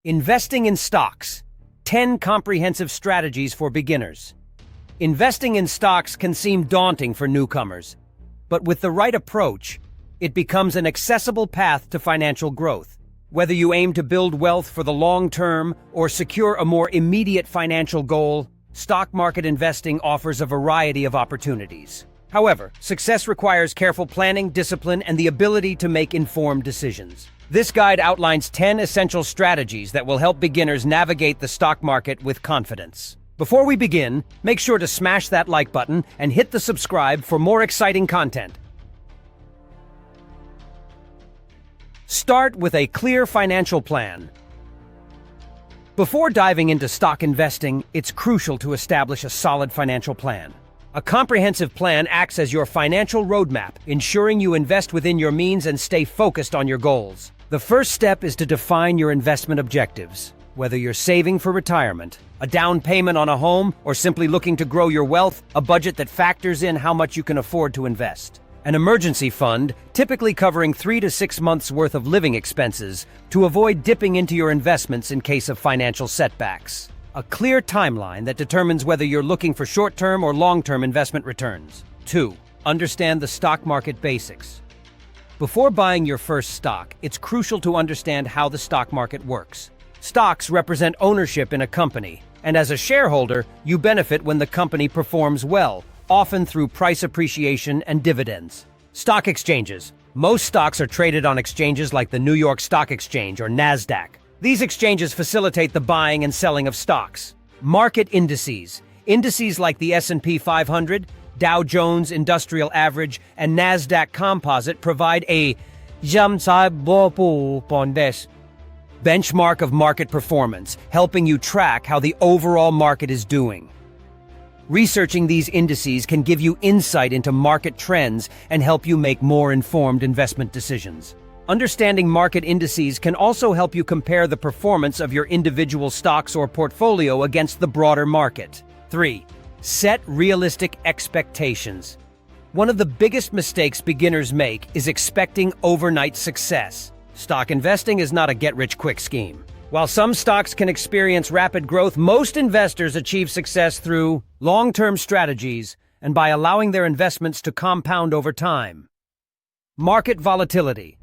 Investing in stocks. 10 comprehensive strategies for beginners. Investing in stocks can seem daunting for newcomers, but with the right approach, it becomes an accessible path to financial growth. Whether you aim to build wealth for the long term or secure a more immediate financial goal, stock market investing offers a variety of opportunities. However, success requires careful planning, discipline, and the ability to make informed decisions. This guide outlines 10 essential strategies that will help beginners navigate the stock market with confidence. Before we begin, make sure to smash that like button and hit the subscribe for more exciting content. Start with a clear financial plan. Before diving into stock investing, it's crucial to establish a solid financial plan. A comprehensive plan acts as your financial roadmap, ensuring you invest within your means and stay focused on your goals. The first step is to define your investment objectives. Whether you're saving for retirement, a down payment on a home, or simply looking to grow your wealth, a budget that factors in how much you can afford to invest. An emergency fund, typically covering 3 to 6 months' worth of living expenses, to avoid dipping into your investments in case of financial setbacks. A clear timeline that determines whether you're looking for short-term or long-term investment returns. 2. Understand the stock market basics. Before buying your first stock, it's crucial to understand how the stock market works. Stocks represent ownership in a company, and as a shareholder, you benefit when the company performs well, often through price appreciation and dividends. Stock exchanges. Most stocks are traded on exchanges like the New York Stock Exchange or NASDAQ. These exchanges facilitate the buying and selling of stocks. Market indices. Indices like the S&P 500, Dow Jones Industrial Average, and NASDAQ Composite provide a benchmark of market performance, helping you track how the overall market is doing. Researching these indices can give you insight into market trends and help you make more informed investment decisions. Understanding market indices can also help you compare the performance of your individual stocks or portfolio against the broader market. 3. Set realistic expectations. One of the biggest mistakes beginners make is expecting overnight success. Stock investing is not a get-rich-quick scheme. While some stocks can experience rapid growth, most investors achieve success through long-term strategies and by allowing their investments to compound over time. Market volatility.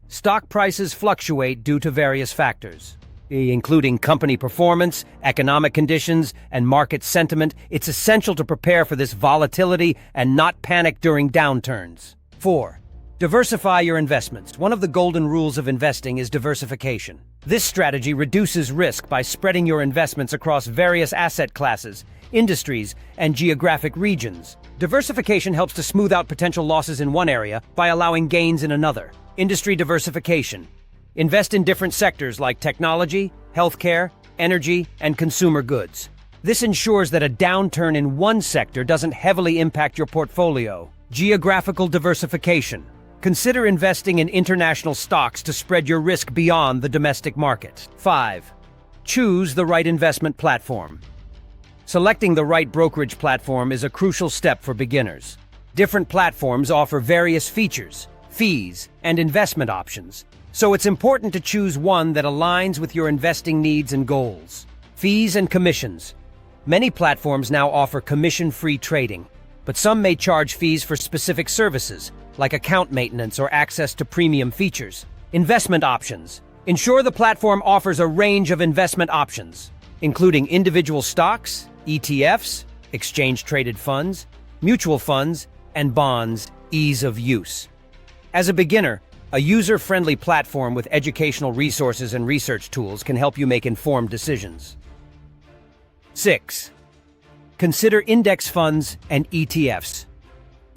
Stock prices fluctuate due to various factors, including company performance, economic conditions, and market sentiment. It's essential to prepare for this volatility and not panic during downturns. 4. Diversify your investments. One of the golden rules of investing is diversification. This strategy reduces risk by spreading your investments across various asset classes, industries, and geographic regions. Diversification helps to smooth out potential losses in one area by allowing gains in another. Industry diversification. Invest in different sectors like technology, healthcare, energy, and consumer goods. This ensures that a downturn in one sector doesn't heavily impact your portfolio. Geographical diversification. Consider investing in international stocks to spread your risk beyond the domestic market. 5. Choose the right investment platform. Selecting the right brokerage platform is a crucial step for beginners. Different platforms offer various features, fees, and investment options, so it's important to choose one that aligns with your investing needs and goals. Fees and commissions. Many platforms now offer commission-free trading, but some may charge fees for specific services, like account maintenance or access to premium features. Investment options. Ensure the platform offers a range of investment options, including individual stocks, ETFs, exchange-traded funds, mutual funds, and bonds. Ease of use. As a beginner, a user-friendly platform with educational resources and research tools can help you make informed decisions. 6. Consider index funds and ETFs.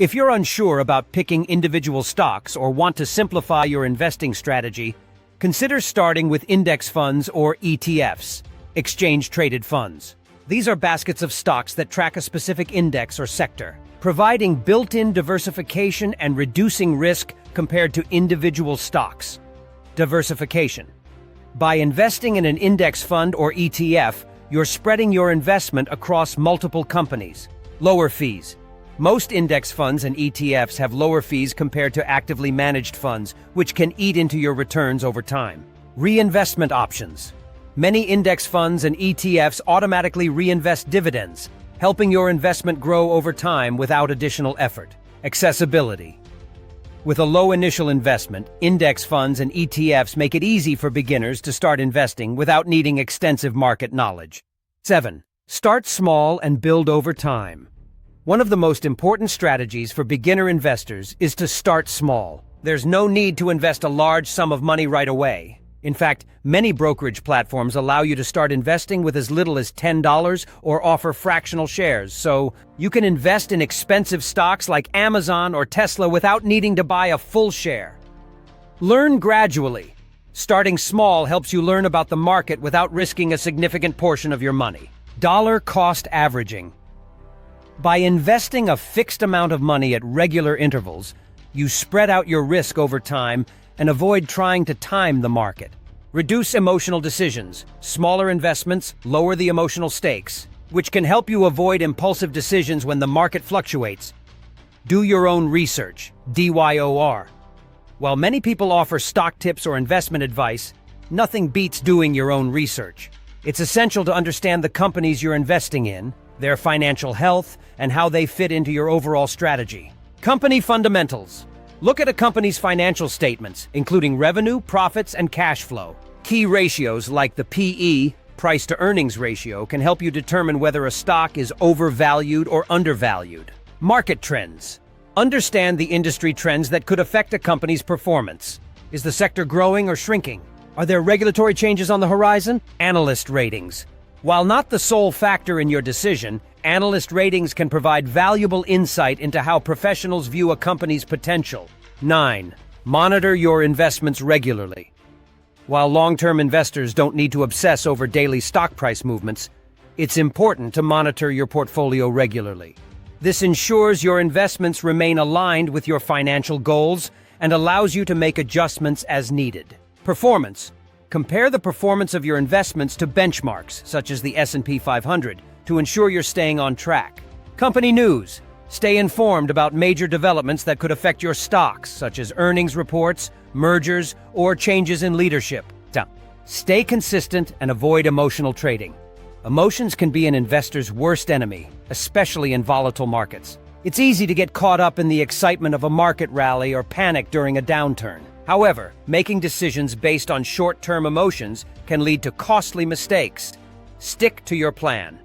If you're unsure about picking individual stocks or want to simplify your investing strategy, consider starting with index funds or ETFs, exchange-traded funds. These are baskets of stocks that track a specific index or sector, providing built-in diversification and reducing risk compared to individual stocks. Diversification. By investing in an index fund or ETF, you're spreading your investment across multiple companies. Lower fees. Most index funds and ETFs have lower fees compared to actively managed funds, which can eat into your returns over time. Reinvestment options. Many index funds and ETFs automatically reinvest dividends, helping your investment grow over time without additional effort. Accessibility. With a low initial investment, index funds and ETFs make it easy for beginners to start investing without needing extensive market knowledge. 7. Start small and build over time. One of the most important strategies for beginner investors is to start small. There's no need to invest a large sum of money right away. In fact, many brokerage platforms allow you to start investing with as little as $10 or offer fractional shares, so you can invest in expensive stocks like Amazon or Tesla without needing to buy a full share. Learn gradually. Starting small helps you learn about the market without risking a significant portion of your money. Dollar cost averaging. By investing a fixed amount of money at regular intervals, you spread out your risk over time and avoid trying to time the market. Reduce emotional decisions. Smaller investments lower the emotional stakes, which can help you avoid impulsive decisions when the market fluctuates. Do your own research. DYOR. While many people offer stock tips or investment advice, nothing beats doing your own research. It's essential to understand the companies you're investing in, their financial health, and how they fit into your overall strategy. Company fundamentals. Look at a company's financial statements, including revenue, profits, and cash flow. Key ratios like the PE, price-to-earnings ratio, can help you determine whether a stock is overvalued or undervalued. Market trends. Understand the industry trends that could affect a company's performance. Is the sector growing or shrinking? Are there regulatory changes on the horizon? Analyst ratings. While not the sole factor in your decision, analyst ratings can provide valuable insight into how professionals view a company's potential. 9. Monitor your investments regularly. While long-term investors don't need to obsess over daily stock price movements, it's important to monitor your portfolio regularly. This ensures your investments remain aligned with your financial goals and allows you to make adjustments as needed. Performance. Compare the performance of your investments to benchmarks, such as the S&P 500, to ensure you're staying on track. Company news. Stay informed about major developments that could affect your stocks, such as earnings reports, mergers, or changes in leadership. Stay consistent and avoid emotional trading. Emotions can be an investor's worst enemy, especially in volatile markets. It's easy to get caught up in the excitement of a market rally or panic during a downturn. However, making decisions based on short-term emotions can lead to costly mistakes. Stick to your plan.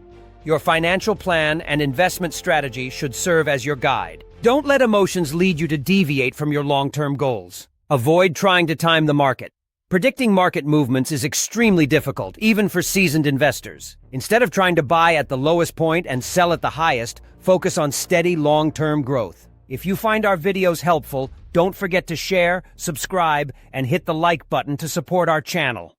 Your financial plan and investment strategy should serve as your guide. Don't let emotions lead you to deviate from your long-term goals. Avoid trying to time the market. Predicting market movements is extremely difficult, even for seasoned investors. Instead of trying to buy at the lowest point and sell at the highest, focus on steady long-term growth. If you find our videos helpful, don't forget to share, subscribe, and hit the like button to support our channel.